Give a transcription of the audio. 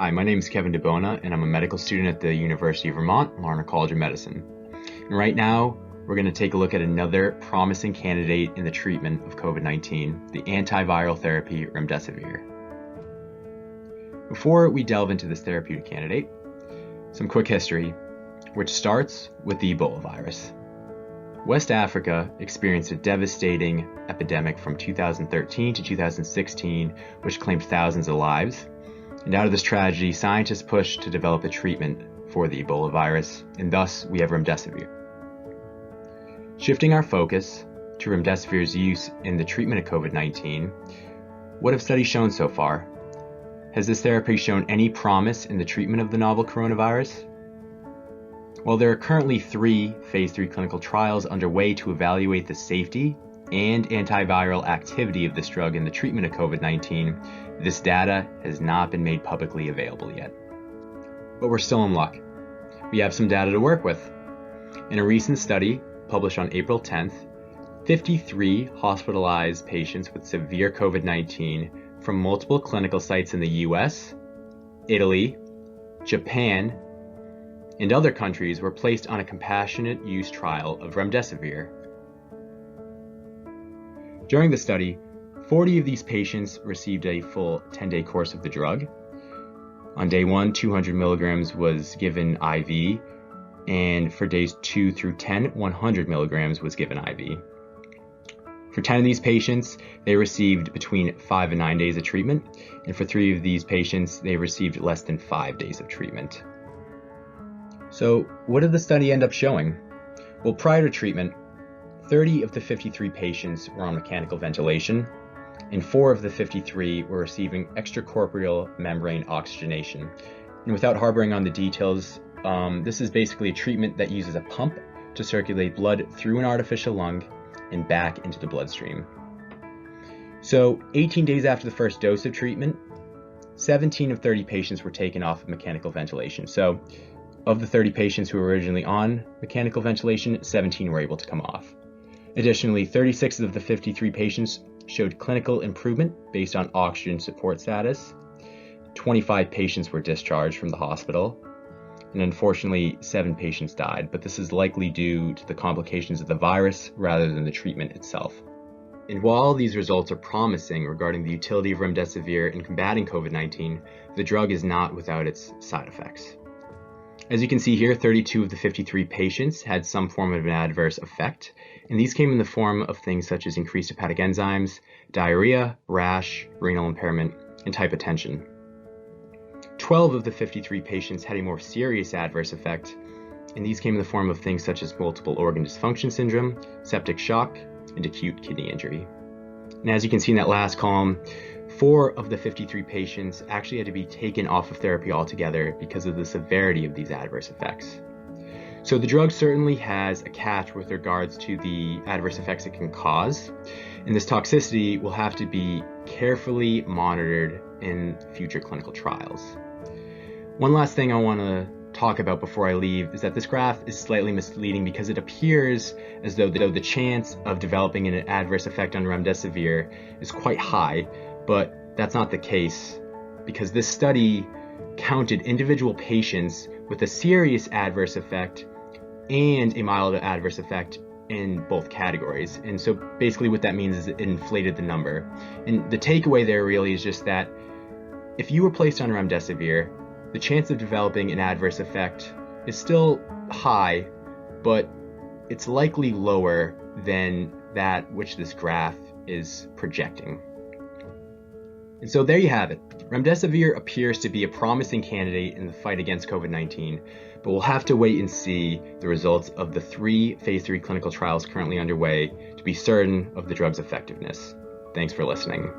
Hi, my name is Kevin DiBona, and I'm a medical student at the University of Vermont, Larner College of Medicine. And right now, we're going to take a look at another promising candidate in the treatment of COVID-19, the antiviral therapy Remdesivir. Before we delve into this therapeutic candidate, some quick history, which starts with the Ebola virus. West Africa experienced a devastating epidemic from 2013 to 2016, which claimed thousands of lives. And out of this tragedy, scientists pushed to develop a treatment for the Ebola virus, and thus we have Remdesivir. Shifting our focus to Remdesivir's use in the treatment of COVID-19, what have studies shown so far? Has this therapy shown any promise in the treatment of the novel coronavirus? Well, there are currently 3 phase 3 clinical trials underway to evaluate the safety and antiviral activity of this drug in the treatment of COVID-19. This data has not been made publicly available yet. But we're still in luck. We have some data to work with. In a recent study published on April 10th, 53 hospitalized patients with severe COVID-19 from multiple clinical sites in the US, Italy, Japan, and other countries were placed on a compassionate use trial of Remdesivir. During the study, 40 of these patients received a full 10-day course of the drug. On day 1, 200 milligrams was given IV, and for days 2 through 10, 100 milligrams was given IV. For 10 of these patients, they received between 5 and 9 days of treatment, and for 3 of these patients, they received less than 5 days of treatment. So, what did the study end up showing? Well, prior to treatment, 30 of the 53 patients were on mechanical ventilation, and 4 of the 53 were receiving extracorporeal membrane oxygenation. And without harboring on the details, this is basically a treatment that uses a pump to circulate blood through an artificial lung and back into the bloodstream. So, 18 days after the first dose of treatment, 17 of 30 patients were taken off of mechanical ventilation. So, of the 30 patients who were originally on mechanical ventilation, 17 were able to come off. Additionally, 36 of the 53 patients showed clinical improvement based on oxygen support status. 25 patients were discharged from the hospital, and unfortunately, 7 patients died, but this is likely due to the complications of the virus rather than the treatment itself. And while these results are promising regarding the utility of Remdesivir in combating COVID-19, the drug is not without its side effects. As you can see here, 32 of the 53 patients had some form of an adverse effect, and these came in the form of things such as increased hepatic enzymes, diarrhea, rash, renal impairment, and hypotension. 12 of the 53 patients had a more serious adverse effect, and these came in the form of things such as multiple organ dysfunction syndrome, septic shock, and acute kidney injury. And as you can see in that last column, 4 of the 53 patients actually had to be taken off of therapy altogether because of the severity of these adverse effects. So the drug certainly has a catch with regards to the adverse effects it can cause, and this toxicity will have to be carefully monitored in future clinical trials. One last thing I want to talk about before I leave is that this graph is slightly misleading because it appears as though the chance of developing an adverse effect on Remdesivir is quite high, but that's not the case because this study counted individual patients with a serious adverse effect and a mild adverse effect in both categories. And so basically what that means is it inflated the number. And the takeaway there really is just that if you were placed on Remdesivir, the chance of developing an adverse effect is still high, but it's likely lower than that which this graph is projecting. And so there you have it. Remdesivir appears to be a promising candidate in the fight against COVID-19, but we'll have to wait and see the results of the 3 phase 3 clinical trials currently underway to be certain of the drug's effectiveness. Thanks for listening.